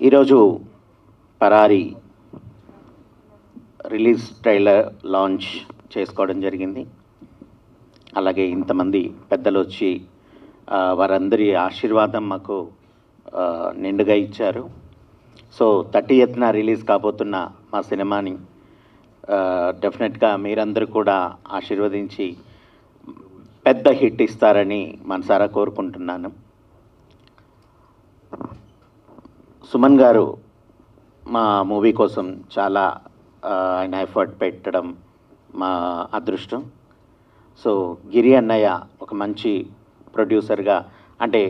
ఈరోజు పరారీ release trailer launch చేసుకోవడం జరిగింది. అలాగే ఇంతమంది పెద్దలు వచ్చి వారందరి ఆశీర్వాదం మాకు నిండుగా ఇచ్చారు. సో 30th రిలీజ్ కాబోతున్న మా సినిమాని డెఫినెట్గా మీరందరూ కూడా ఆశీర్వదించి పెద్ద హిట్ ఇస్తారని మనసారా కోరుకుంటున్నాను. సుమన్ గారు మా మూవీ కోసం చాలా ఆయన ఎఫర్ట్ పెట్టడం మా అదృష్టం. సో గిరి అన్నయ్య ఒక మంచి ప్రొడ్యూసర్గా, అంటే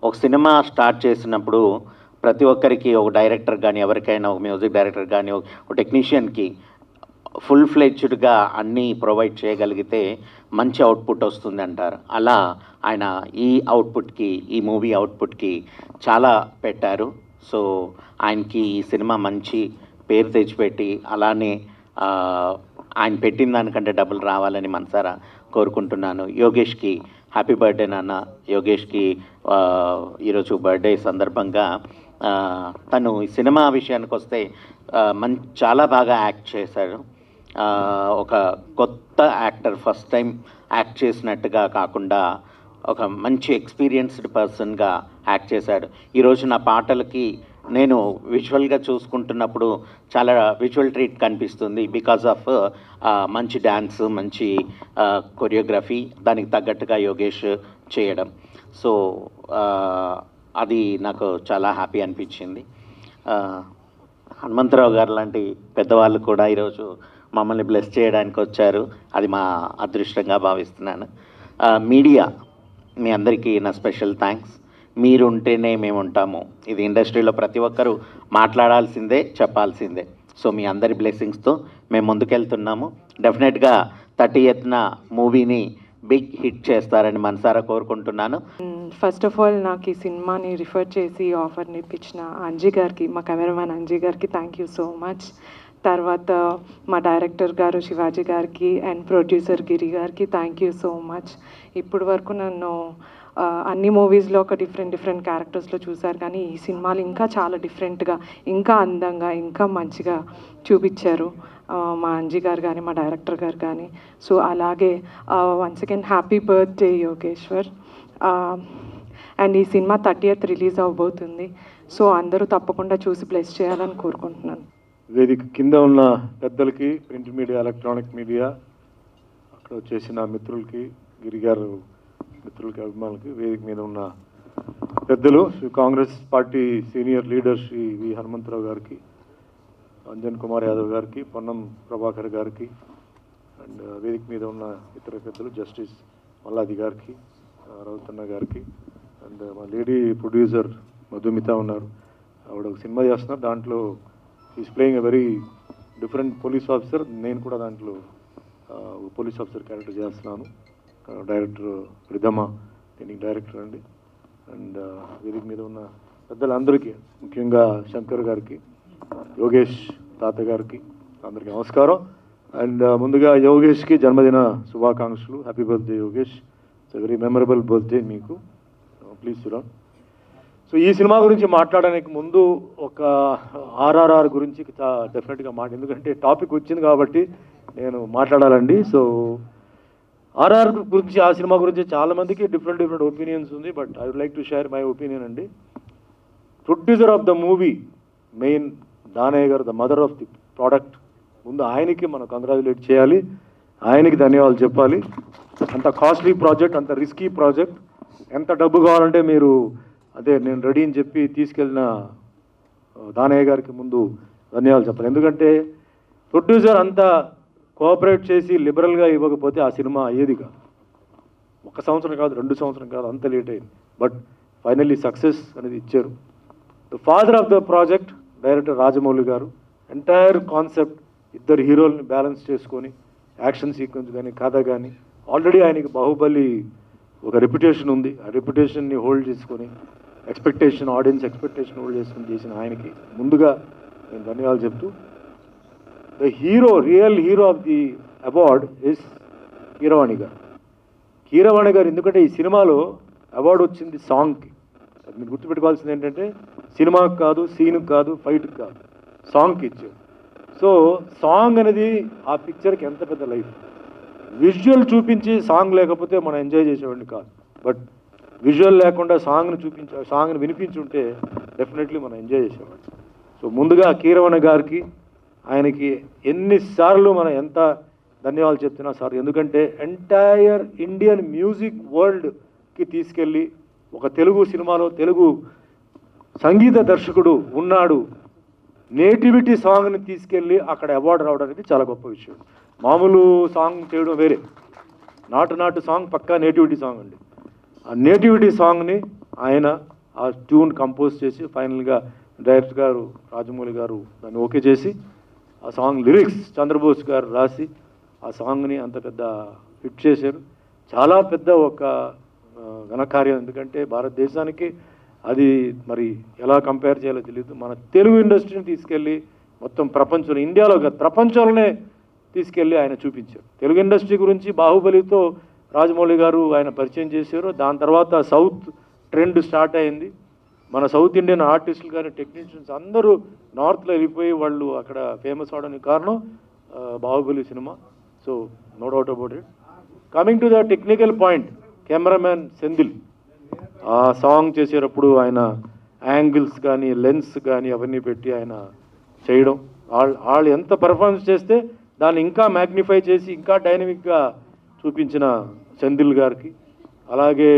ఒక సినిమా స్టార్ట్ చేసినప్పుడు ప్రతి ఒక్కరికి ఒక డైరెక్టర్ కానీ, ఎవరికైనా ఒక మ్యూజిక్ డైరెక్టర్ కానీ, ఒక టెక్నీషియన్కి ఫుల్ ఫ్లెడ్జ్డ్గా అన్నీ ప్రొవైడ్ చేయగలిగితే మంచి అవుట్పుట్ వస్తుంది అంటారు. అలా ఆయన ఈ అవుట్పుట్కి, ఈ మూవీ అవుట్పుట్కి చాలా పెట్టారు. సో ఆయనకి ఈ సినిమా మంచి పేరు తెచ్చిపెట్టి అలానే ఆయన పెట్టిన దానికంటే డబ్బులు రావాలని మనసారా కోరుకుంటున్నాను. యోగేష్కి హ్యాపీ బర్త్డే నాన్న. యోగేష్కి ఈరోజు బర్త్డే సందర్భంగా తను ఈ సినిమా విషయానికి వస్తే చాలా బాగా యాక్ట్ చేశాడు. ఒక కొత్త యాక్టర్, ఫస్ట్ టైం యాక్ట్ చేసినట్టుగా కాకుండా ఒక మంచి ఎక్స్పీరియన్స్డ్ పర్సన్గా యాక్ట్ చేశాడు. ఈరోజు నా పాటలకి నేను విజువల్గా చూసుకుంటున్నప్పుడు చాలా విజువల్ ట్రీట్ కనిపిస్తుంది. బికాజ్ ఆఫ్ మంచి డ్యాన్స్, మంచి కొరియోగ్రఫీ, దానికి తగ్గట్టుగా యోగేష్ చేయడం. సో అది నాకు చాలా హ్యాపీ అనిపించింది. హనుమంతరావు గారు లాంటి పెద్దవాళ్ళు కూడా ఈరోజు మమ్మల్ని బ్లెస్ చేయడానికి వచ్చారు. అది మా అదృష్టంగా భావిస్తున్నాను. మీడియా, మీ అందరికీ నా స్పెషల్ థ్యాంక్స్. మీరు ఉంటేనే మేము ఉంటాము. ఇది ఇండస్ట్రీలో ప్రతి ఒక్కరూ మాట్లాడాల్సిందే, చెప్పాల్సిందే. సో మీ అందరి బ్లెస్సింగ్స్తో మేము ముందుకెళ్తున్నాము. డెఫినెట్గా 30th మూవీని బిగ్ హిట్ చేస్తారని మనసారా కోరుకుంటున్నాను. ఫస్ట్ ఆఫ్ ఆల్ నాకు ఈ సినిమాని రిఫర్ చేసి ఆఫర్ని ఇప్పించిన అంజీ గారికి, మా కెమెరామ్యాన్ అంజీ గారికి థ్యాంక్ యూ సో మచ్. తర్వాత మా డైరెక్టర్ గారు శివాజీ గారికి అండ్ ప్రొడ్యూసర్ గిరి గారికి థ్యాంక్ యూ సో మచ్. ఇప్పుడు వరకు నన్ను అన్ని మూవీస్లో ఒక డిఫరెంట్ క్యారెక్టర్స్లో చూశారు, కానీ ఈ సినిమాలు ఇంకా చాలా డిఫరెంట్గా, ఇంకా అందంగా, ఇంకా మంచిగా చూపించారు మా అంజీ గారు కానీ, మా డైరెక్టర్ గారు కానీ. సో అలాగే once again happy birthday Yogeshwar. And ఈ సినిమా 30th రిలీజ్ అవబోతుంది. సో అందరూ తప్పకుండా చూసి బ్లెస్ చేయాలని కోరుకుంటున్నాను. వేదిక కింద ఉన్న పెద్దలకి, ప్రింట్ మీడియా, ఎలక్ట్రానిక్ మీడియా, అక్కడ వచ్చేసిన మిత్రులకి, గిరిగారు మిత్రులకి, అభిమానులకి, వేదిక మీద ఉన్న పెద్దలు, Shri Congress party senior leader Shri V Hanumantharao గారికి, అంజన్ కుమార్ యాదవ్ గారికి, పొన్నం ప్రభాకర్ గారికి, అండ్ వేదిక మీద ఉన్న ఇతర పెద్దలు జస్టిస్ మల్లాది గారికి, రౌతన్న గారికి, అండ్ మా లేడీ ప్రొడ్యూసర్ మధుమిత ఉన్నారు. ఆవిడ ఒక సినిమా చేస్తున్నారు, దాంట్లో is playing a very different police officer. నేను కూడా దాంట్లో పోలీస్ ఆఫీసర్ క్యారెక్టర్ చేస్తున్నాను. డైరెక్టర్ రిధమ, నేను డైరెక్టర్ అండి. అండ్ వేదిక మీద ఉన్న పెద్దలందరికీ, ముఖ్యంగా శంకర్ గారికి, యోగేష్ తాత గారికి అందరికీ నమస్కారం. అండ్ ముందుగా యోగేష్కి జన్మదిన శుభాకాంక్షలు. Happy birthday Yogesh. It's a very memorable birthday మీకు. ప్లీజ్ చూడండి. సో ఈ సినిమా గురించి మాట్లాడడానికి ముందు ఒక ఆర్ఆర్ఆర్ గురించి డెఫినెట్గా ఎందుకంటే టాపిక్ వచ్చింది కాబట్టి నేను మాట్లాడాలండి. సో ఆర్ఆర్ గురించి, ఆ సినిమా గురించి చాలామందికి డిఫరెంట్ ఒపీనియన్స్ ఉంది. But I would like to share my opinion అండి. Producer of the movie, main Danayya గారు, the mother of the product. ముందు ఆయనకి మనం కంగ్రాచులేట్ చేయాలి, ఆయనకి ధన్యవాదాలు చెప్పాలి. అంత కాస్ట్లీ ప్రాజెక్ట్, అంత రిస్కీ ప్రాజెక్ట్, ఎంత డబ్బు కావాలంటే మీరు అదే నేను రెడీ అని చెప్పి తీసుకెళ్ళిన దానయ్య గారికి ముందు ధన్యవాదాలు చెప్పాలి. ఎందుకంటే ప్రొడ్యూసర్ అంతా కోఆపరేట్ చేసి లిబరల్గా ఇవ్వకపోతే ఆ సినిమా అయ్యేది కాదు. 1 సంవత్సరం కాదు, 2 సంవత్సరం కాదు, అంత లేట్ అయింది. బట్ ఫైనల్లీ సక్సెస్ అనేది ఇచ్చారు. The father of the project director Rajamouli గారు. ఎంటైర్ కాన్సెప్ట్, ఇద్దరు హీరోల్ని బ్యాలెన్స్ చేసుకొని, యాక్షన్ సీక్వెన్స్ కానీ, కథ కానీ, ఆల్రెడీ ఆయనకి బాహుబలి ఒక రెప్యుటేషన్ ఉంది. ఆ రెప్యుటేషన్ని హోల్డ్ చేసుకొని, ఆడియన్స్ ఎక్స్పెక్టేషన్ హోల్డ్ చేసుకొని చేసిన ఆయనకి ముందుగా నేను ధన్యవాదాలు చెప్తూ, the hero, real hero of the award is Keeravani గారు. కీరవాణి గారు ఎందుకంటే ఈ సినిమాలో అవార్డు వచ్చింది సాంగ్కి. మీరు గుర్తుపెట్టుకోవాల్సింది ఏంటంటే సినిమాకి కాదు, సీన్కి కాదు, ఫైట్కి కాదు, సాంగ్కి ఇచ్చారు. సో సాంగ్ అనేది ఆ పిక్చర్కి ఎంత పెద్ద లైఫ్. విజువల్ చూపించి సాంగ్ లేకపోతే మనం ఎంజాయ్ చేసేవాడిని కాదు. బట్ విజువల్ లేకుండా సాంగ్ని వినిపించుంటే డెఫినెట్లీ మనం ఎంజాయ్ చేసేవాడిని. సో ముందుగా కీరవణ గారికి, ఆయనకి ఎన్నిసార్లు మనం ఎంత ధన్యవాదాలు చెప్తున్నా సార్. ఎందుకంటే ఎంటైర్ ఇండియన్ మ్యూజిక్ వరల్డ్కి తీసుకెళ్ళి ఒక తెలుగు సినిమాలో తెలుగు సంగీత దర్శకుడు ఉన్నాడు, నేటివిటీ సాంగ్ని తీసుకెళ్ళి అక్కడ అవార్డు రావడం అనేది చాలా గొప్ప విషయం. మామూలు సాంగ్ చేయడం వేరే, నాటు సాంగ్ పక్కా నేటివిటీ సాంగ్ అండి. ఆ నేటివిటీ సాంగ్ని ఆయన ఆ ట్యూన్ కంపోజ్ చేసి ఫైనల్గా డైరెక్టర్ గారు రాజమౌళి గారు దాన్ని ఓకే చేసి ఆ సాంగ్ లిరిక్స్ చంద్రబోస్ గారు రాసి ఆ సాంగ్ని అంత పెద్ద హిట్ చేశారు. చాలా పెద్ద ఒక ఘనకార్యం. ఎందుకంటే భారతదేశానికి అది మరి ఎలా కంపేర్ చేయాలో తెలియదు. మన తెలుగు ఇండస్ట్రీని తీసుకెళ్ళి మొత్తం ప్రపంచంలో, ఇండియాలో కాదు ప్రపంచంలోనే తీసుకెళ్ళి ఆయన చూపించారు. తెలుగు ఇండస్ట్రీ గురించి బాహుబలితో రాజమౌళి గారు ఆయన పరిచయం చేశారు. దాని తర్వాత సౌత్ ట్రెండ్ స్టార్ట్ అయింది. మన సౌత్ ఇండియన్ ఆర్టిస్టులు కానీ టెక్నీషియన్స్ అందరూ నార్త్లో వెళ్ళిపోయి వాళ్ళు అక్కడ ఫేమస్ అవడానికి కారణం Baahubali cinema. So no doubt about it. Coming to the technical point, cameraman Senthil ఆ సాంగ్ చేసేటప్పుడు ఆయన యాంగిల్స్ కానీ లెన్స్ కానీ అవన్నీ పెట్టి ఆయన చేయడం, వాళ్ళు ఎంత పర్ఫార్మెన్స్ చేస్తే దాన్ని ఇంకా మ్యాగ్నిఫై చేసి ఇంకా డైనమిక్గా చూపించిన సెంధిల్ గారికి, అలాగే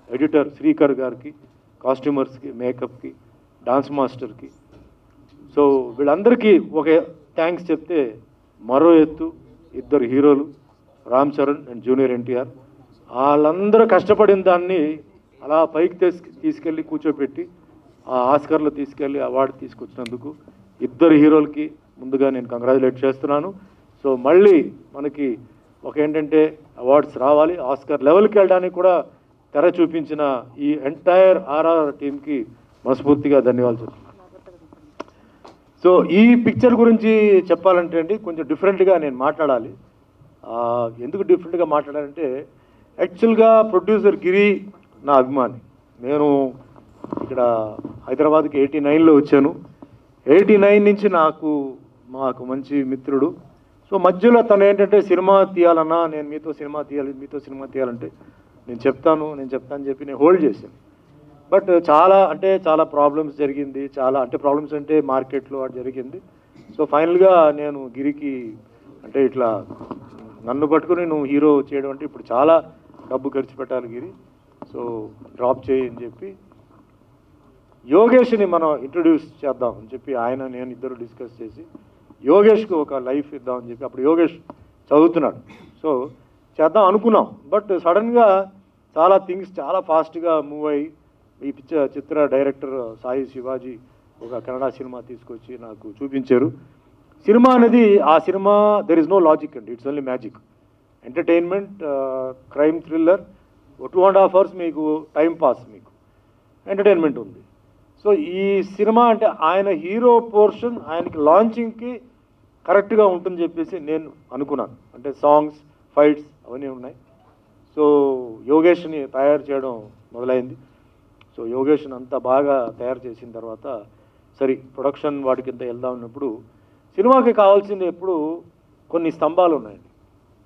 ఎడిటర్ శ్రీకర్ గారికి, కాస్ట్యూమర్స్కి, మేకప్కి, డాన్స్ మాస్టర్కి. సో వీళ్ళందరికీ ఒక థ్యాంక్స్ చెప్తే మరో ఎత్తు ఇద్దరు హీరోలు రామ్ చరణ్ అండ్ జూనియర్ ఎన్టీఆర్. వాళ్ళందరూ కష్టపడిన దాన్ని అలా పైకి తీసుకెళ్ళి కూర్చోపెట్టి ఆ ఆస్కర్లో తీసుకెళ్ళి అవార్డు తీసుకొచ్చినందుకు ఇద్దరు హీరోలకి ముందుగా నేను కంగ్రాచులేట్ చేస్తున్నాను. సో మళ్ళీ మనకి ఒక ఏంటంటే అవార్డ్స్ రావాలి, ఆస్కర్ లెవెల్కి వెళ్ళడానికి కూడా తెర చూపించిన ఈ ఎంటైర్ ఆర్ఆర్ టీంకి మనస్ఫూర్తిగా ధన్యవాదాలు చెప్తున్నాను. సో ఈ పిక్చర్ గురించి చెప్పాలంటే అండి కొంచెం డిఫరెంట్గా నేను మాట్లాడాలి. ఎందుకు డిఫరెంట్గా మాట్లాడాలంటే యాక్చువల్గా ప్రొడ్యూసర్ గిరి నా అభిమాని. నేను ఇక్కడ హైదరాబాద్కి 89లో వచ్చాను. 89 నుంచి మాకు మంచి మిత్రుడు. సో మధ్యలో తను ఏంటంటే సినిమా తీయాలన్నా నేను మీతో సినిమా తీయాలంటే నేను చెప్తాను చెప్పి నేను హోల్డ్ చేశాను. బట్ చాలా ప్రాబ్లమ్స్ జరిగింది. ప్రాబ్లమ్స్ అంటే మార్కెట్లో అది జరిగింది. సో ఫైనల్గా నేను గిరికి అంటే ఇట్లా నన్ను పట్టుకుని నువ్వు హీరో చేయడం అంటే ఇప్పుడు చాలా డబ్బు ఖర్చు పెట్టాలి గిరి, సో డ్రాప్ చేయి అని చెప్పి యోగేష్ని మనం ఇంట్రొడ్యూస్ చేద్దాం అని చెప్పి నేను ఇద్దరు డిస్కస్ చేసి యోగేష్కి ఒక లైఫ్ ఇద్దామని చెప్పి అప్పుడు యోగేష్ చదువుతున్నాడు. సో చేద్దాం అనుకున్నాం. బట్ సడన్గా చాలా థింగ్స్ చాలా ఫాస్ట్గా మూవ్ అయ్యి ఈ చిత్ర డైరెక్టర్ సాయి శివాజీ ఒక కన్నడ సినిమా తీసుకొచ్చి నాకు చూపించారు. సినిమా అనేది ఆ cinema there is no logic అండి, it's only magic. Entertainment, crime thriller, 2.5 hours మీకు టైం పాస్, మీకు ఎంటర్టైన్మెంట్ ఉంది. సో ఈ సినిమా అంటే ఆయన హీరో పోర్షన్ ఆయనకి లాంచింగ్కి కరెక్ట్గా ఉంటుందని చెప్పేసి నేను అనుకున్నాను. అంటే సాంగ్స్, ఫైట్స్ అవన్నీ ఉన్నాయి. సో యోగేష్ని తయారు చేయడం మొదలైంది. సో యోగేష్ని అంతా బాగా తయారు చేసిన తర్వాత సరే ప్రొడక్షన్ వాటికి ఇంత వెళ్దాం ఉన్నప్పుడు సినిమాకి కావాల్సింది ఎప్పుడు కొన్ని స్తంభాలు ఉన్నాయండి.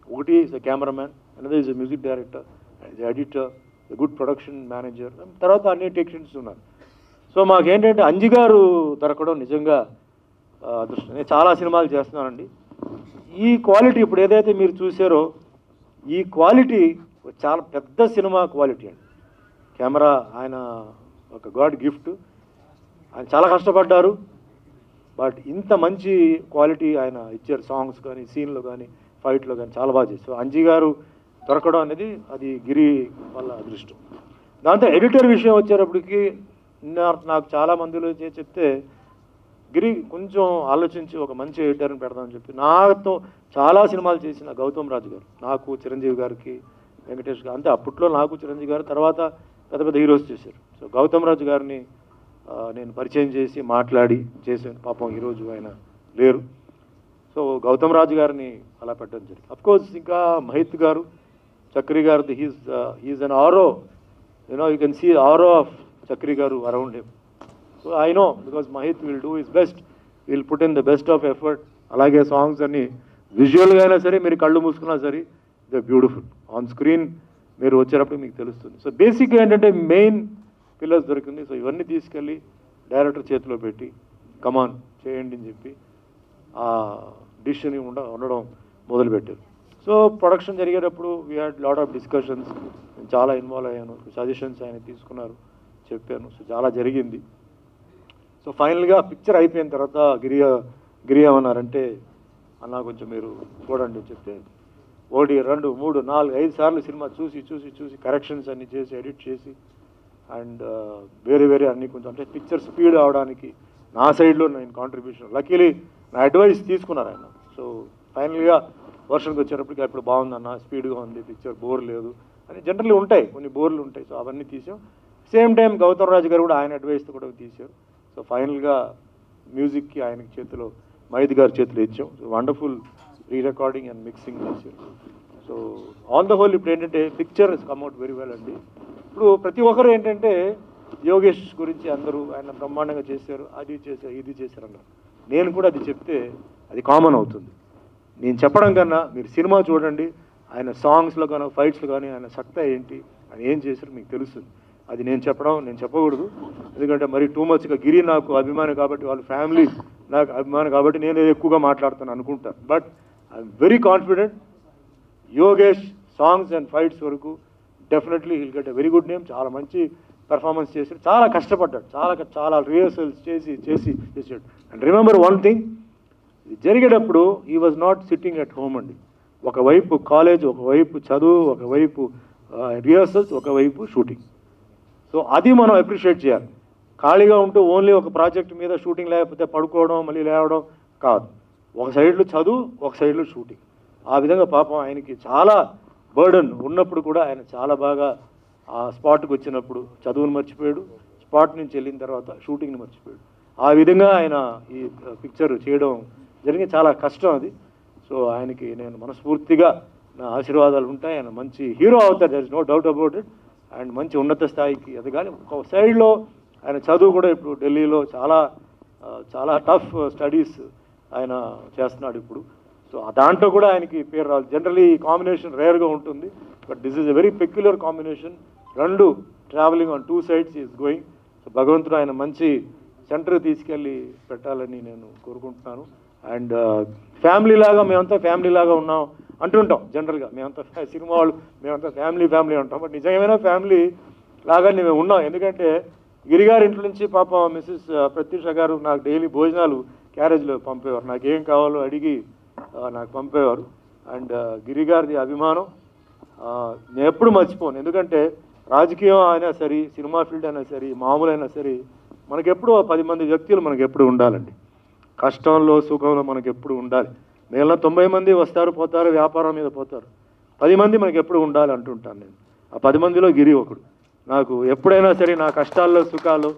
ఒకటి is cameraman, another is music director, editor, good production manager, తర్వాత అన్ని టెక్నీషియన్స్ ఉన్నారు. సో మాకేంటంటే అంజి గారు దొరకడం నిజంగా అదృష్టం. నేను చాలా సినిమాలు చేస్తున్నానండి. ఈ క్వాలిటీ ఇప్పుడు ఏదైతే మీరు చూసారో ఈ క్వాలిటీ చాలా పెద్ద సినిమా క్వాలిటీ అండి. కెమెరా ఆయన ఒక గాడ్ గిఫ్ట్. ఆయన చాలా కష్టపడ్డారు, బట్ ఇంత మంచి క్వాలిటీ ఆయన ఇచ్చారు. సాంగ్స్ కానీ, సీన్లో కానీ, ఫైట్లో కానీ చాలా బాగా చేశారు. అంజి గారు దొరకడం అనేది అది గిరి వల్ల అదృష్టం. దాంతో ఎడిటర్ విషయం వచ్చేటప్పటికి నాకు చాలా మందిలో చెప్తే గిరి కొంచెం ఆలోచించి ఒక మంచి ఎడిటర్ని పెడదామని చెప్పి నాతో చాలా సినిమాలు చేసిన గౌతమ్ రాజు గారు, నాకు చిరంజీవి గారికి, వెంకటేష్ గారు, అంతే అప్పట్లో నాకు చిరంజీవి గారు, తర్వాత పెద్ద పెద్ద హీరోస్ చేశారు. సో గౌతమ్ రాజు గారిని నేను పరిచయం చేసి మాట్లాడి చేశాను. పాపం ఈరోజు ఆయన లేరు. సో గౌతమ్ రాజు గారిని అలా పెట్టడం జరిగింది. అఫ్కోర్స్ ఇంకా మహిత్ గారు, చక్రి గారిది హీజ్ అన్ ఆరో, యూ కెన్ సీ ఆరో ఆఫ్ చక్రి గారు around him. So I know because Mahith will do his best, will put in the best of effort. అలాగే సాంగ్స్ అన్ని విజువల్గా అయినా సరే మీరు కళ్ళు మూసుకున్నా సరే దే బ్యూటిఫుల్. ఆన్ స్క్రీన్ మీరు వచ్చేటప్పుడు మీకు తెలుస్తుంది. సో బేసిక్గా ఏంటంటే మెయిన్ పిల్లర్స్ దొరికింది. సో ఇవన్నీ తీసుకెళ్ళి డైరెక్టర్ చేతిలో పెట్టి కమాన్ చేయండి అని చెప్పి ఆ డిసిషన్ ఉండడం మొదలుపెట్టారు. సో ప్రొడక్షన్ జరిగేటప్పుడు we had lot of discussions. నేను చాలా ఇన్వాల్వ్ అయ్యాను, సజెషన్స్ ఆయన తీసుకున్నారు, చెప్పాను. సో చాలా జరిగింది. సో ఫైనల్గా పిక్చర్ అయిపోయిన తర్వాత గిరి ఏమన్నారంటే, అన్న కొంచెం మీరు చూడండి చెప్తే 1, 2, 3, 4, 5 సార్లు సినిమా చూసి కరెక్షన్స్ అన్ని చేసి ఎడిట్ చేసి అండ్ వేరే అన్నీ కొంచెం అంటే పిక్చర్ స్పీడ్ అవడానికి నా సైడ్లో నేను కాంట్రిబ్యూషన్ లక్కీలీ నా అడ్వైస్ తీసుకున్నారు ఆయన. సో ఫైనల్గా వర్షన్కి వచ్చేటప్పటికి అప్పుడు బాగుందన్న, స్పీడ్గా ఉంది పిక్చర్, బోర్ లేదు అని జనరల్లీ ఉంటాయి, కొన్ని బోర్లు ఉంటాయి. సో అవన్నీ తీసాం. సేమ్ టైం గౌతమ్ రాజు గారు కూడా ఆయన అడ్వైస్తో కూడా తీశారు. సో ఫైనల్గా మ్యూజిక్కి ఆయనకి చేతిలో మహిత్ గారి చేతిలో ఇచ్చాం. So wonderful re recording and mixing చేశారు. సో ఆన్ ద హోల్ ఇప్పుడు ఏంటంటే పిక్చర్ ఇస్ కమ్అట్ వెరీ వెల్ అండి. ఇప్పుడు ప్రతి ఒక్కరు ఏంటంటే యోగేష్ గురించి అందరూ ఆయన బ్రహ్మాండంగా చేశారు, అది చేశారు, ఇది చేశారు అన్నారు. నేను కూడా అది చెప్తే అది కామన్ అవుతుంది. నేను చెప్పడం కన్నా మీరు సినిమా చూడండి, ఆయన సాంగ్స్లో కానీ ఫైట్స్లో కానీ ఆయన సత్తా ఏంటి, ఆయన ఏం చేశారు మీకు తెలుస్తుంది. అది నేను చెప్పకూడదు, ఎందుకంటే మరి టూ మచ్గా గిరి నాకు అభిమాని కాబట్టి, వాళ్ళ ఫ్యామిలీ నాకు అభిమాని కాబట్టి నేను ఎక్కువగా మాట్లాడుతాను అనుకుంటాను. But I'm very confident Yogesh songs and fights వరకు definitely will get a very good name. చాలా మంచి పెర్ఫార్మెన్స్ చేశాడు, చాలా కష్టపడ్డాడు, చాలా రిహర్సల్స్ చేసాడు. అండ్ రిమెంబర్ వన్ థింగ్, ఇది జరిగేటప్పుడు ఈ was not sitting at home అండి. ఒకవైపు కాలేజ్, ఒకవైపు చదువు, ఒకవైపు రిహర్సల్స్, ఒకవైపు షూటింగ్. సో అది మనం అప్రిషియేట్ చేయాలి. ఖాళీగా ఉంటూ ఓన్లీ ఒక ప్రాజెక్ట్ మీద షూటింగ్ లేకపోతే పడుకోవడం మళ్ళీ లేవడం కాదు. ఒక సైడ్లో చదువు, ఒక సైడ్లో షూటింగ్. ఆ విధంగా పాపం ఆయనకి చాలా బర్డన్ ఉన్నప్పుడు కూడా ఆయన చాలా బాగా ఆ స్పాట్కి వచ్చినప్పుడు చదువును మర్చిపోయాడు, స్పాట్ నుంచి వెళ్ళిన తర్వాత షూటింగ్ని మర్చిపోయాడు. ఆ విధంగా ఆయన ఈ పిక్చర్ చేయడం జరిగింది. చాలా కష్టం అది. సో ఆయనకి నేను మనస్ఫూర్తిగా నా ఆశీర్వాదాలు ఉంటాయి. ఆయన మంచి హీరో అవుతారు, there is no doubt about it. And మంచి ఉన్నత స్థాయికి ఎదగాలి. ఒక సైడ్లో ఆయన చదువు కూడా ఇప్పుడు ఢిల్లీలో చాలా టఫ్ స్టడీస్ ఆయన చేస్తున్నాడు ఇప్పుడు. సో దాంట్లో కూడా ఆయనకి పేరు రావాలి. జనరలీ ఈ కాంబినేషన్ రేర్గా ఉంటుంది, but this is a very peculiar combination. రెండు travelling on 2 sides is going. So భగవంతుడు ఆయన మంచి సెంటర్ తీసుకెళ్ళి పెట్టాలని నేను కోరుకుంటున్నాను. అండ్ మేమంతా ఫ్యామిలీ లాగా ఉన్నాం అంటుంటాం జనరల్గా. మేమంతా సినిమా వాళ్ళు మేమంతా ఫ్యామిలీ అంటాం, బట్ నిజమైన ఫ్యామిలీ లాగానే మేము ఉన్నాం. ఎందుకంటే గిరిగారి ఇంట్లో నుంచి పాపం మిస్సెస్ ప్రత్యూష గారు నాకు డైలీ భోజనాలు క్యారేజ్లో పంపేవారు, నాకేం కావాలో అడిగి నాకు పంపేవారు. అండ్ గిరిగారిది అభిమానం నేను ఎప్పుడు మర్చిపోను. ఎందుకంటే రాజకీయం అయినా సరే, సినిమా ఫీల్డ్ అయినా సరే, మామూలు అయినా సరే, మనకెప్పుడు 10 మంది వ్యక్తులు మనకు ఎప్పుడు ఉండాలండి. కష్టంలో సుఖంలో మనకు ఎప్పుడు ఉండాలి. మిగిలిన 90 మంది వస్తారు పోతారు, వ్యాపారం మీద పోతారు. 10 మంది మనకి ఎప్పుడు ఉండాలి అంటుంటాను నేను. ఆ 10 మందిలో గిరి ఒకడు. నాకు ఎప్పుడైనా సరే నా కష్టాల్లో సుఖాలు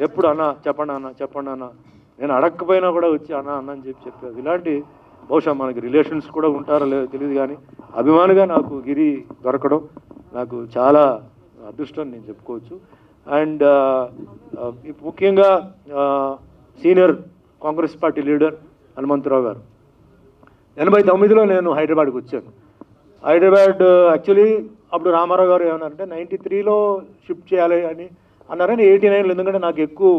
ఎప్పుడు చెప్పండి అన్న నేను అడగకపోయినా కూడా వచ్చి అన్న అని చెప్పారు. ఇలాంటి బహుశా మనకి రిలేషన్స్ కూడా ఉంటారో లేదో తెలియదు, కానీ అభిమానిగా నాకు గిరి దొరకడం నాకు చాలా అదృష్టం నేను చెప్పుకోవచ్చు. అండ్ ముఖ్యంగా senior Congress party leader Hanumantharao గారు 89లో నేను హైదరాబాద్కి వచ్చాను. హైదరాబాద్ యాక్చువల్లీ అప్పుడు రామారావు గారు ఏమన్నారంటే 93లో షిఫ్ట్ చేయాలి అని అన్నారని 89లో, ఎందుకంటే నాకు ఎక్కువ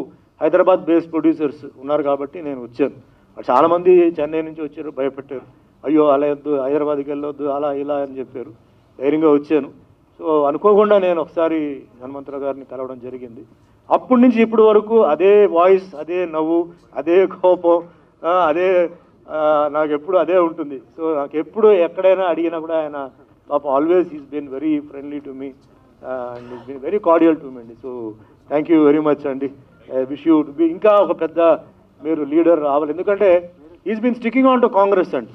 హైదరాబాద్ బేస్డ్ ప్రొడ్యూసర్స్ ఉన్నారు కాబట్టి నేను వచ్చాను. చాలామంది చెన్నై నుంచి వచ్చారు, భయపెట్టారు, అయ్యో అలా వద్దు, హైదరాబాద్కి వెళ్ళొద్దు, అలా ఇలా అని చెప్పారు. ధైర్యంగా వచ్చాను. సో అనుకోకుండా నేను ఒకసారి హనుమంతరావు గారిని కలవడం జరిగింది. అప్పటి నుంచి ఇప్పటి వరకు అదే వాయిస్, అదే నవ్వు, అదే కోపం, అదే నాకు ఎప్పుడు అదే ఉంటుంది. సో నాకు ఎప్పుడు ఎక్కడైనా అడిగినా కూడా ఆయన పాపం always is been very friendly to me and is been very cordial to me అండి. So thank you very much అండి. I wish you to be ఇంకా ఒక పెద్ద మీరు లీడర్ రావాలి. ఎందుకంటే is been sticking on to Congress అండి.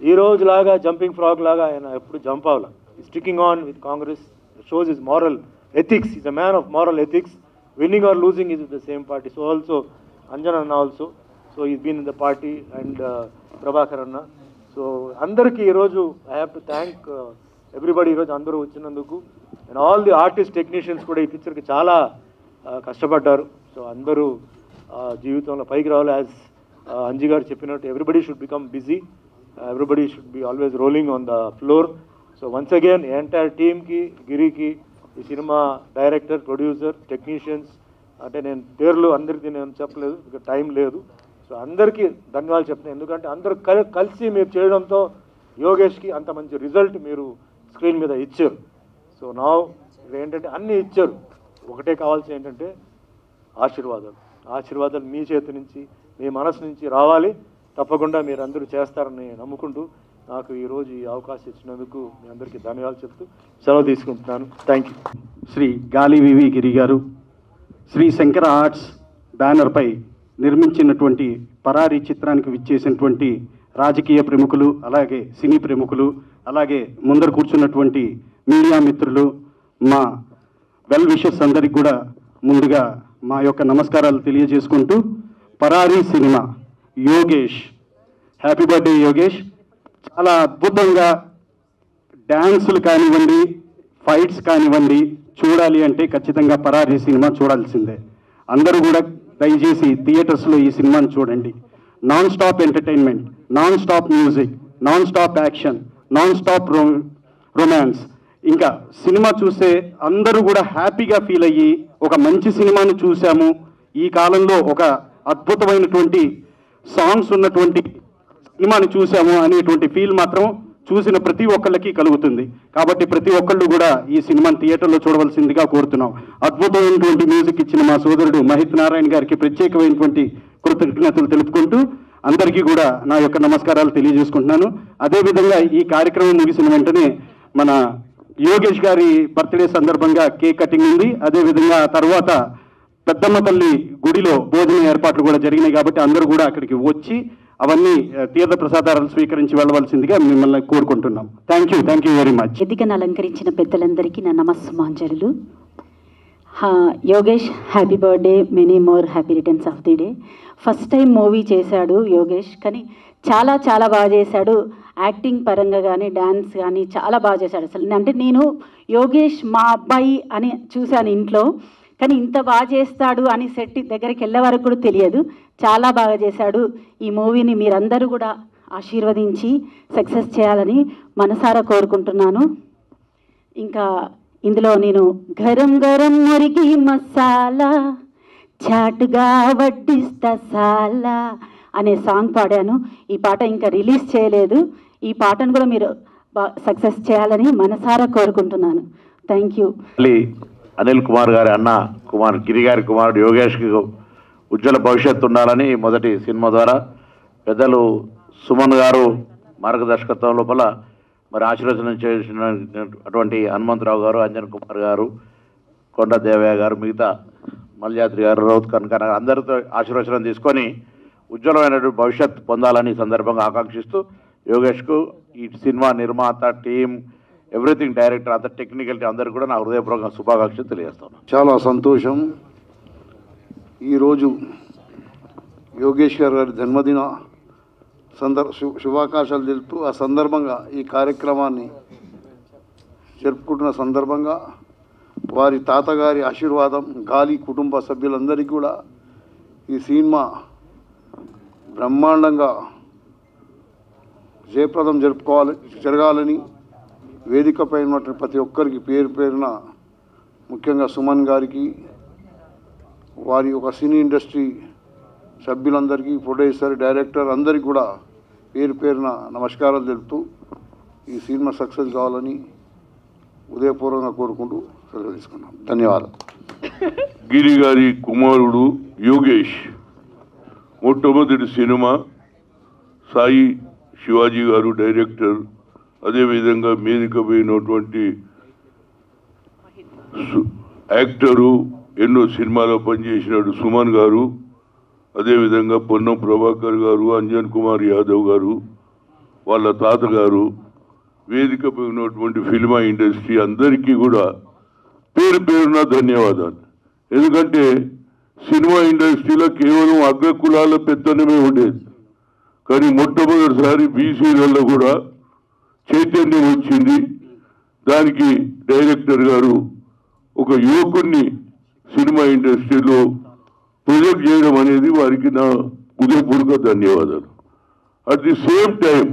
ఈ రోజులాగా జంపింగ్ ఫ్రాగ్ లాగా ఆయన ఎప్పుడు జంప్ అవ్వాలి. Sticking on with Congress shows is moral ethics. Is a man of moral ethics. Winning or losing is with the same party. So also Anjan అన్న also, so is been in the party and Prabhakar అన్న. So అందరికీ ఈరోజు I have to thank everybody ఈరోజు అందరూ వచ్చినందుకు. And all the artist technicians కూడా ఈ పిక్చర్కి చాలా కష్టపడ్డారు. సో అందరూ జీవితంలో పైకి రావాలి. యాజ్ అంజీ గారు చెప్పినట్టు everybody should become busy, everybody should be always rolling on the floor. So once again entire టీమ్కి, గిరికి, ఈ సినిమా డైరెక్టర్, ప్రొడ్యూసర్, టెక్నీషియన్స్, అంటే నేను పేర్లు అందరికీ నేను చెప్పలేదు, ఇక టైం లేదు. సో అందరికీ ధన్యవాదాలు చెప్తున్నాను. ఎందుకంటే అందరూ కలిసి మీరు చేయడంతో యోగేష్కి అంత మంచి రిజల్ట్ మీరు స్క్రీన్ మీద ఇచ్చారు. సో నా ఏంటంటే అన్నీ ఇచ్చారు, ఒకటే కావాల్సింది ఏంటంటే ఆశీర్వాదాలు మీ చేతి నుంచి, మీ మనసు నుంచి రావాలి. తప్పకుండా మీరు అందరూ చేస్తారని నమ్ముకుంటూ నాకు ఈరోజు ఈ అవకాశం ఇచ్చినందుకు మీ అందరికీ ధన్యవాదాలు చెప్తూ సెలవు తీసుకుంటున్నాను. Thank you. శ్రీ గాలి వివి గిరి గారు శ్రీ శంకర ఆర్ట్స్ బ్యానర్పై నిర్మించినటువంటి పరారీ చిత్రానికి విచ్చేసినటువంటి రాజకీయ ప్రముఖులు, అలాగే సినీ ప్రముఖులు, అలాగే ముందర కూర్చున్నటువంటి మీడియా మిత్రులు, మా వెల్ విషెస్ అందరికి కూడా ముందుగా మా యొక్క నమస్కారాలు తెలియజేసుకుంటూ, Parari cinema Yogesh, happy birthday Yogesh. చాలా అద్భుతంగా డ్యాన్సులు కానివ్వండి, ఫైట్స్ కానివ్వండి, చూడాలి అంటే ఖచ్చితంగా పరారీ సినిమా చూడాల్సిందే. అందరూ కూడా దయచేసి థియేటర్స్లో ఈ సినిమాని చూడండి. Non stop entertainment, non stop music, non stop action, non stop romance. ఇంకా సినిమా చూస్తే అందరూ కూడా హ్యాపీగా ఫీల్ అయ్యి ఒక మంచి సినిమాను చూసాము, ఈ కాలంలో ఒక అద్భుతమైనటువంటి సాంగ్స్ ఉన్నటువంటి సినిమాని చూసాము అనేటువంటి ఫీల్ మాత్రం చూసిన ప్రతి ఒక్కళ్ళకి కలుగుతుంది. కాబట్టి ప్రతి ఒక్కళ్ళు కూడా ఈ సినిమాని థియేటర్లో చూడవలసిందిగా కోరుతున్నాం. అద్భుతమైనటువంటి మ్యూజిక్ ఇచ్చిన మా సోదరుడు మహిత్ నారాయణ గారికి ప్రత్యేకమైనటువంటి కృతజ్ఞతలు తెలుపుకుంటూ అందరికీ కూడా నా యొక్క నమస్కారాలు తెలియజేసుకుంటున్నాను. అదేవిధంగా ఈ కార్యక్రమం ముగిసిన వెంటనే మన యోగేష్ గారి బర్త్డే సందర్భంగా కేక్ కటింగ్ ఉంది. అదేవిధంగా తర్వాత పెద్దమ్మ తల్లి గుడిలో భోజన ఏర్పాట్లు కూడా జరిగినాయి. కాబట్టి అందరూ కూడా అక్కడికి వచ్చి అవన్నీ తీర్థ ప్రసాదాలను స్వీకరించి వెళ్ళవలసిందిగా మిమ్మల్ని కోరుకుంటున్నాం. Thank you very much. వేదికను అలంకరించిన పెద్దలందరికీ నా నమస్సుమాంజలులు. Yogesh, happy birthday, many more happy returns of the day. First time movie చేశాడు యోగేష్, కానీ చాలా చాలా బాగా చేశాడు. యాక్టింగ్ పరంగా కానీ, డ్యాన్స్ కానీ చాలా బాగా చేశాడు. అసలు అంటే నేను యోగేష్ మా అబ్బాయి అని చూశాను ఇంట్లో, కానీ ఇంత బాగా చేస్తాడు అని సెట్ దగ్గరికి వెళ్ళే వరకు కూడా తెలియదు. చాలా బాగా చేశాడు. ఈ మూవీని మీరందరూ కూడా ఆశీర్వదించి సక్సెస్ చేయాలని మనసారా కోరుకుంటున్నాను. ఇంకా ఇందులో నేను గరం గరం మురిగి మసాలా చాటుగా వడ్డిస్తా సాలా అనే సాంగ్ పాడాను. ఈ పాట ఇంకా రిలీజ్ చేయలేదు. ఈ పాటను కూడా మీరు సక్సెస్ చేయాలని మనసారా కోరుకుంటున్నాను. Thank you. అనిల్ కుమార్ గారి అన్న గిరి గారి కుమారుడు యోగేష్కి ఉజ్వల భవిష్యత్తు ఉండాలని మొదటి సినిమా ద్వారా పెద్దలు సుమన్ గారు మార్గదర్శకత్వం లోపల మరి ఆశీర్వచనం చేసిన అటువంటి హనుమంతరావు గారు, అంజన్ కుమార్ గారు, కొండ దేవయ్య గారు, మిగతా మల్యాద్రి గారు, రౌత్ కనక అందరితో ఆశీర్వచనం తీసుకొని ఉజ్వలమైనటువంటి భవిష్యత్ పొందాలని సందర్భంగా ఆకాంక్షిస్తూ యోగేష్కు ఈ సినిమా నిర్మాత, టీం, ఎవ్రీథింగ్, డైరెక్టర్, అంత టెక్నికల్ అందరికీ కూడా నా హృదయపూర్వక శుభాకాంక్షలు తెలియజేస్తాను. చాలా సంతోషం. ఈరోజు యోగేష్ గారి జన్మదిన శుభాకాంక్షలు తెలుపుతూ ఆ సందర్భంగా ఈ కార్యక్రమాన్ని జరుపుకుంటున్న సందర్భంగా వారి తాతగారి ఆశీర్వాదం, గాలి కుటుంబ సభ్యులందరికీ కూడా ఈ సినిమా బ్రహ్మాండంగా జయప్రదం జరగాలని వేదికపై ఉన్నటువంటి ప్రతి ఒక్కరికి పేరు పేరున, ముఖ్యంగా సుమన్ గారికి, వారి ఒక సినీ ఇండస్ట్రీ సభ్యులందరికీ, ప్రొడ్యూసర్, డైరెక్టర్ అందరికీ కూడా పేరు పేరున నమస్కారాలు తెలుపుతూ ఈ సినిమా సక్సెస్ కావాలని ఉదయపూర్వకంగా కోరుకుంటూ సెలవు తీసుకున్నాం. ధన్యవాదాలు. గిరి గారి కుమారుడు యోగేష్ మొట్టమొదటి సినిమా, సాయి శివాజీ గారు డైరెక్టర్, అదేవిధంగా మీదిక పోయినటువంటి యాక్టరు, ఎన్నో సినిమాలో పనిచేసినాడు సుమన్ గారు, అదేవిధంగా పొన్నం ప్రభాకర్ గారు, అంజన్ కుమార్ యాదవ్ గారు, వాళ్ళ తాతగారు, వేదికపై ఉన్నటువంటి ఫిల్మా ఇండస్ట్రీ అందరికీ కూడా పేరు పేరున ధన్యవాదాలు. ఎందుకంటే సినిమా ఇండస్ట్రీలో కేవలం అగ్రకులాల పెత్తనమే ఉండేది, కానీ మొట్టమొదటిసారి బీసీలలో కూడా చైతన్యం వచ్చింది. దానికి డైరెక్టర్ గారు ఒక యువకుడిని సినిమా ఇండస్ట్రీలో ప్రొజెక్ట్ చేయడం అనేది వారికి నా హృదయపూర్వక ధన్యవాదాలు. అట్ ది సేమ్ టైం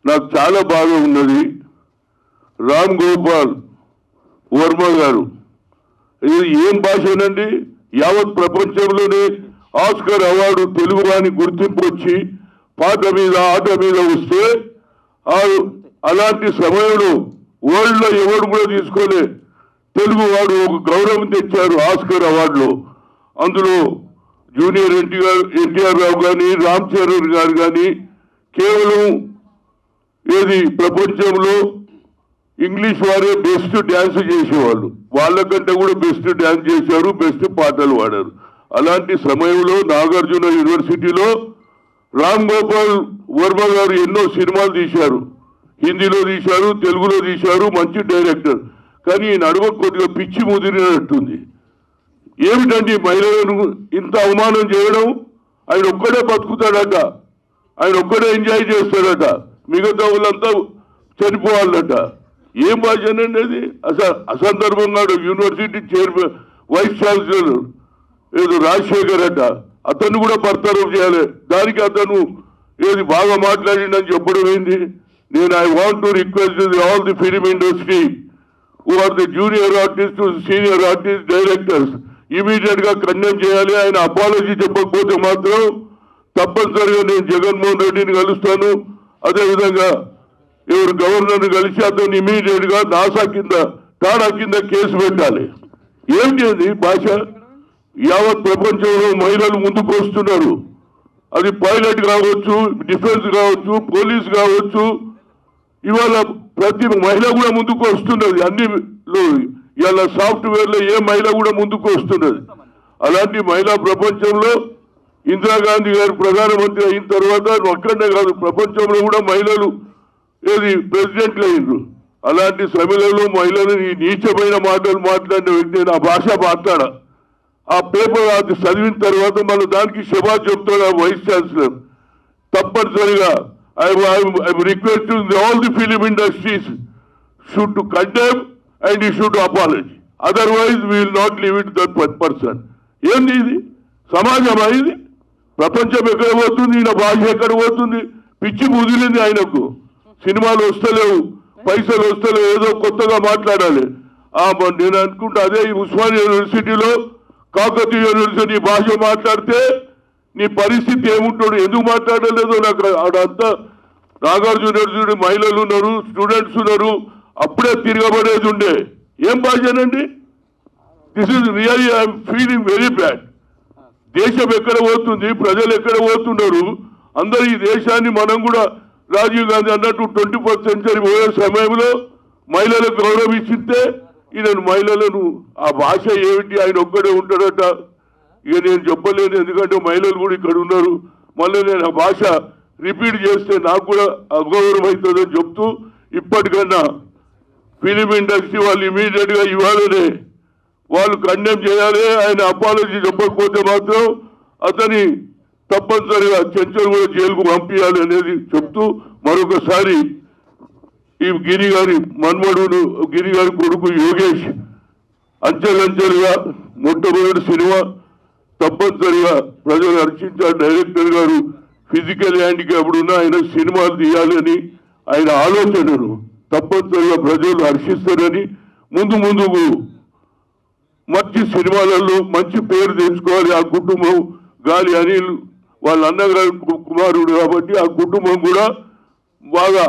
నాకు చాలా బాగా ఉన్నది రామ్ గోపాల్ వర్మ గారు. ఇది ఏం భాషనండి, యావత్ ప్రపంచంలోనే ఆస్కర్ అవార్డు తెలుగు వాని గుర్తింపు వచ్చి పాట మీద ఆట మీద వస్తే అలాంటి సమయంలో వరల్డ్లో ఎవరు కూడా తీసుకోలే, తెలుగు వాడు ఒక గౌరవం తెచ్చారు ఆస్కర్ అవార్డులో. అందులో జూనియర్ ఎన్టీఆర్ రావు కానీ రామ్ చరణ్ గారు కానీ కేవలం ఏది ప్రపంచంలో ఇంగ్లీష్ వారే బెస్ట్ డ్యాన్స్ చేసేవాళ్ళు, వాళ్ళకంటే కూడా బెస్ట్ డ్యాన్స్ చేశారు, బెస్ట్ పాటలు పాడారు. అలాంటి సమయంలో నాగార్జున యూనివర్సిటీలో రామ్ గోపాల్ వర్మ గారు ఎన్నో సినిమాలు తీశారు, హిందీలో తీశారు, తెలుగులో తీశారు, మంచి డైరెక్టర్. కానీ ఈ నడుమ కొద్దిగా పిచ్చి ముదిరినట్టుంది. ఏమిటండి మహిళలను ఇంత అవమానం చేయడం? ఆయన ఒక్కడే బతుకుతాడట, ఆయన ఒక్కడే ఎంజాయ్ చేస్తాడట, మిగతా వాళ్ళంతా చనిపోవాలట. ఏం భాషనండి అది? అసందర్భంగా యూనివర్సిటీ చైర్మన్ వైస్ ఛాన్సలర్ ఏదో రాజశేఖర్ అట, అతన్ని కూడా బర్తరఫ్ చేయాలి. దానికి అతను ఏది బాగా మాట్లాడిండని చెప్పడం ఏంది? నేను I want to request all the film industry who are the junior artist, senior artist, directors immediate గా కండెమ్ చేయాలి. ఆయన అపాలజీ చెప్పకపోతే మాత్రం తప్పనిసరిగా నేను జగన్మోహన్ రెడ్డిని కలుస్తాను. అదేవిధంగా ఎవరు గవర్నర్ని కలిసి అతన్ని ఇమీడియట్ గా నాసా కింద టాడా కింద కేసు పెట్టాలి. ఏంటి అది భాష? యావత్ ప్రపంచంలో మహిళలు ముందుకు వస్తున్నారు. అది పైలట్ కావచ్చు, డిఫెన్స్ కావచ్చు, పోలీస్ కావచ్చు, ఇవాళ ప్రతి మహిళ కూడా ముందుకు వస్తున్నది. అన్నిలో ఇవాళ సాఫ్ట్వేర్లో ఏ మహిళ కూడా ముందుకు వస్తున్నది. అలాంటి మహిళా ప్రపంచంలో ఇందిరాగాంధీ గారు ప్రధానమంత్రి అయిన తర్వాత ఒక్కడే కాదు, ప్రపంచంలో కూడా మహిళలు ఏది ప్రెసిడెంట్లు అయ్యారు. అలాంటి సమయంలో మహిళలు ఈ నీచమైన మాటలు మాట్లాడిన వ్యక్తి నా భాష మాట్లాడ ఆ పేపర్ అది చదివిన తర్వాత మళ్ళీ దానికి శబాష్ చెప్తాడు ఆ వైస్ ఛాన్సలర్. తప్పనిసరిగా I requesting all the film industries should to condemn and you should apology, otherwise we will not leave it that person. ఏంది ఇది? సమాజమా ఇది? ప్రపంచం ఎక్కడ పోతుంది, ఈయన భాష ఎక్కడ పోతుంది? పిచ్చి ముదిలింది ఆయనకు. సినిమాలు వస్తలేవు, పైసలు వస్తలేవు, ఏదో కొత్తగా మాట్లాడాలి. నేను అనుకుంటా అదే ఉస్మానియా యూనివర్సిటీలో కాకతీయ యూనివర్సిటీ భాష మాట్లాడితే నీ పరిస్థితి ఏముంటాడు? ఎందుకు మాట్లాడలేదో నాకు ఆడంతా నాగార్జున యూనివర్సిటీ మహిళలు ఉన్నారు, స్టూడెంట్స్ ఉన్నారు, అప్పుడే తిరగబడేది ఉండే. ఏం భాషనండి? This is really I'm feeling very bad. దేశం ఎక్కడ పోతుంది, ప్రజలు ఎక్కడ పోతున్నారు? అందరూ ఈ దేశాన్ని మనం కూడా రాజీవ్ గాంధీ అన్నట్టు 21st సెంచరీ పోయే సమయంలో మహిళలకు గౌరవం ఇచ్చితే ఈయన మహిళలను ఆ భాష ఏమిటి? ఆయన ఒక్కడే ఉంటాడట. ఇక నేను చెప్పలేను, ఎందుకంటే మహిళలు కూడా ఇక్కడ ఉన్నారు. మళ్ళీ నేను ఆ భాష రిపీట్ చేస్తే నాకు కూడా అగౌరవం అవుతుందని చెప్తూ, ఇప్పటికన్నా ఫిలిం ఇండస్ట్రీ వాళ్ళు ఇమీడియట్ గా ఇవ్వాలనే వాళ్ళు కండెమ్ చేయాలి. ఆయన అపాలజీ చెప్పకపోతే మాత్రం అతని తప్పనిసరిగా చెంచల్ కూడా జైలుకు పంపించాలి అనేది చెప్తూ, మరొకసారి ఈ గిరి గారి మన్మడును, గిరి గారి కొడుకు యోగేష్ అంచెలంచెలుగా మొట్టమొదటి సినిమా తప్పనిసరిగా ప్రజలు హర్షించారు. డైరెక్టర్ గారు ఫిజికల్ హ్యాండిక్యాప్డ్ ఉన్న ఆయన సినిమాలు తీయాలని ఆయన ఆలోచనను తప్పనిసరిగా ప్రజలు హర్షిస్తారని, ముందుకు మంచి సినిమాలలో మంచి పేరు తెచ్చుకోవాలి. ఆ కుటుంబం గాలి అనిల్ వాళ్ళ అన్నగారి కుమారుడు కాబట్టి ఆ కుటుంబం కూడా బాగా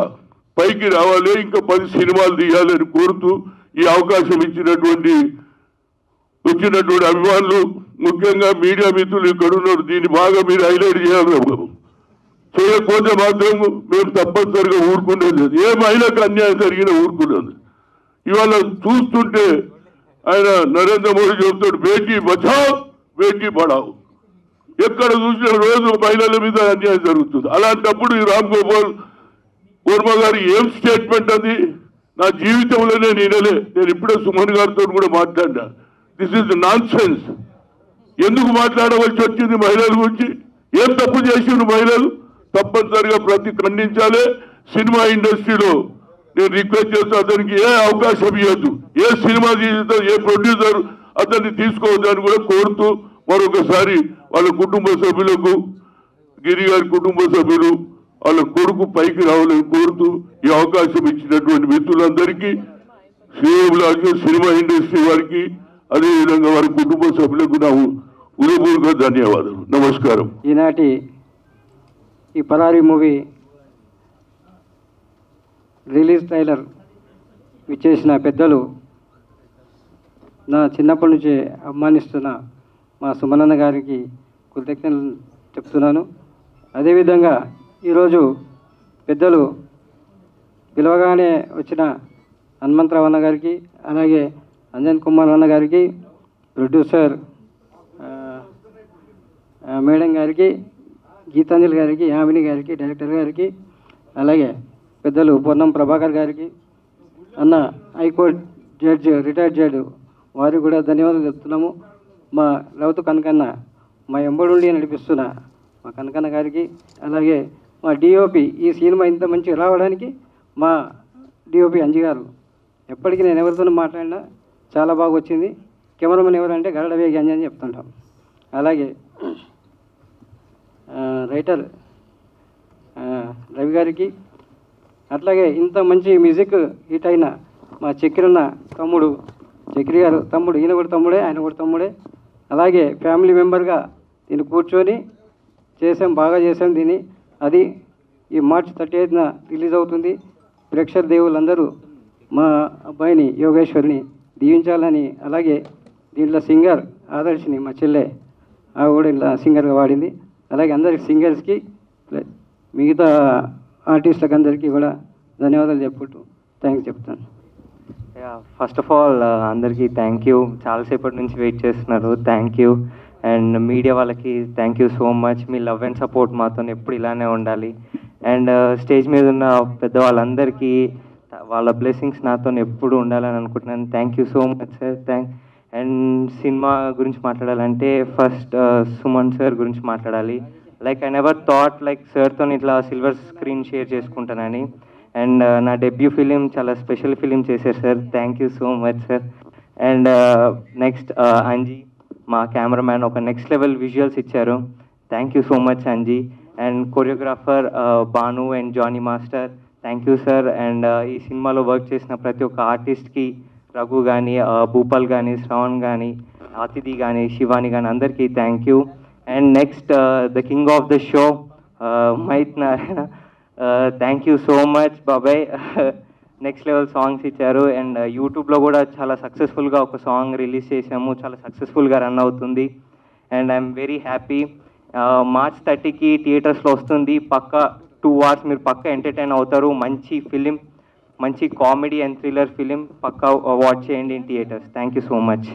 పైకి రావాలి, ఇంకా 10 సినిమాలు తీయాలని కోరుతూ ఈ అవకాశం వచ్చినటువంటి అభిమానులు, ముఖ్యంగా మీడియా మిత్రులు ఇక్కడ ఉన్నారు, దీన్ని బాగా మీరు హైలైట్ చేయాలి. చేయకపోతే మాత్రం మేము తప్పనిసరిగా ఊరుకునేది. ఏ మహిళకు అన్యాయం జరిగినా ఊరుకునేది. ఇవాళ చూస్తుంటే ఆయన నరేంద్ర మోడీ చెప్తాడు బేటీ బచావ్ బేటీ పడావ్. ఎక్కడ చూసిన రోజు మహిళల మీద అన్యాయం జరుగుతుంది. అలాంటప్పుడు ఈ రామ్ గోపాల్ వర్మ గారు ఏం స్టేట్మెంట్ అది? నా జీవితంలోనే నేనలే. నేను ఇప్పుడే సుమన్ గారితో కూడా మాట్లాడినా. This is non sense. ఎందుకు మాట్లాడవలసి వచ్చింది మహిళల గురించి? ఏం తప్పు చేసిండు మహిళలు? తప్పనిసరిగా ఖండించాలి. సినిమా ఇండస్ట్రీలో నేను రిక్వెస్ట్ చేస్తే అతనికి ఏ అవకాశం ఇవ్వద్దు, ఏ సినిమా తీసిన ఏ ప్రొడ్యూసర్ అతన్ని తీసుకోవద్దని కూడా కోరుతూ మరొకసారి వాళ్ళ కుటుంబ సభ్యులకు, గిరి గారి కుటుంబ సభ్యులు, వాళ్ళ కొడుకు పైకి రావాలని కోరుతూ ఈ అవకాశం ఇచ్చినటువంటి మిత్రులందరికీ, శ్రీరాములు సినిమా ఇండస్ట్రీ వారికి, అదేవిధంగా వారి కుటుంబ సభ్యులకు నా హృదయపూర్వక ధన్యవాదాలు. నమస్కారం. ఈనాటి ఈ పరారీ మూవీ రిలీజ్ ట్రైలర్ విచ్చేసిన పెద్దలు, నా చిన్నప్పటి నుంచి అభిమానిస్తున్న మా సుమనన్న గారికి కృతజ్ఞతలు చెప్తున్నాను. అదేవిధంగా ఈరోజు పెద్దలు పిలవగానే వచ్చిన హనుమంతరావు అన్న గారికి, అలాగే అంజన్ కుమార్ అన్న గారికి, ప్రొడ్యూసర్ మేడం గారికి, గీతాంజలి గారికి, యామిని గారికి, డైరెక్టర్ గారికి, అలాగే పెద్దలు పొన్నం ప్రభాకర్ గారికి, అన్న హైకోర్టు జడ్జి, రిటైర్డ్ జడ్జి వారికి కూడా ధన్యవాదాలు చెప్తున్నాము. మా రౌతు కనకన్న, మా ఎంబడుండి నడిపిస్తున్న మా కనకన్న గారికి, అలాగే మా డిఓపి ఈ సినిమా ఇంత మంచిగా రావడానికి మా డిఓపి అంజి గారు. ఎప్పటికీ నేను ఎవరితోనూ మాట్లాడినా చాలా బాగా వచ్చింది. కెమెరామెన్ ఎవరంటే గరడ వేగి అంజి అని చెప్తుంటాం. అలాగే రైటర్ రవి గారికి, అట్లాగే ఇంత మంచి మ్యూజిక్ హిట్ అయిన మా చక్రన్న తమ్ముడు, చక్రి గారు తమ్ముడు, ఈయన కూడా తమ్ముడే, ఆయన కూడా తమ్ముడే. అలాగే ఫ్యామిలీ మెంబర్గా దీన్ని కూర్చొని చేసాం, బాగా చేసాం దీన్ని. అది ఈ మార్చి 30న రిలీజ్ అవుతుంది. ప్రేక్షక దేవులందరూ మా అబ్బాయిని యోగేశ్వరిని దీవించాలని, అలాగే దీంట్లో సింగర్ ఆదర్శిని మా చెల్లె, ఆవిడ కూడా ఇలా సింగర్గా వాడింది. అలాగే అందరికి సింగర్స్కి, మిగతా ఆర్టిస్టులకు అందరికీ కూడా ధన్యవాదాలు చెప్పుకుంటూ థ్యాంక్స్ చెప్తాను. ఫస్ట్ ఆఫ్ ఆల్ అందరికీ థ్యాంక్ యూ. చాలాసేపటి నుంచి వెయిట్ చేస్తున్నారు, థ్యాంక్ యూ. అండ్ మీడియా వాళ్ళకి thank you so much. Me love and support మాతో ఎప్పుడు ఇలానే ఉండాలి. అండ్ స్టేజ్ మీద ఉన్న పెద్దవాళ్ళందరికీ వాళ్ళ బ్లెస్సింగ్స్ నాతో ఎప్పుడు ఉండాలని అనుకుంటున్నాను. Thank you so much sir. And cinema గురించి మాట్లాడాలంటే ఫస్ట్ సుమన్ సార్ గురించి మాట్లాడాలి. Like I never thought like సార్తో ఇట్లా సిల్వర్ స్క్రీన్ షేర్ చేసుకుంటానని. అండ్ నా డెబ్యూ ఫిలిం చాలా స్పెషల్ ఫిలిం చేశారు sir. Thank you so much sir. And next Anji మా కెమెరామ్యాన్ ఒక నెక్స్ట్ లెవెల్ విజువల్స్ ఇచ్చారు. Thank you so much Anji. And choreographer Banu and Jani master, thank you sir. And ఈ సినిమాలో work చేసిన ప్రతి ఒక్క ఆర్టిస్ట్కి, రఘు కానీ, భూపాల్ కానీ, శ్రవణ్ కానీ, అతిథి కానీ, శివాని కానీ అందరికీ thank you. And next the king of the show మైత్ Narayana, thank you so much బాబాయ్. నెక్స్ట్ లెవెల్ సాంగ్స్ ఇచ్చారు. అండ్ యూట్యూబ్లో కూడా చాలా సక్సెస్ఫుల్గా ఒక సాంగ్ రిలీజ్ చేసాము, చాలా సక్సెస్ఫుల్గా రన్ అవుతుంది. And I'm very happy. March 30కి థియేటర్స్లో వస్తుంది. పక్కా 2 hours మీరు పక్కా ఎంటర్టైన్ అవుతారు. మంచి ఫిలిం, మంచి కామెడీ అండ్ థ్రిల్లర్ ఫిలిం పక్కా వాచ్ చేయండి in theatres. Thank you so much.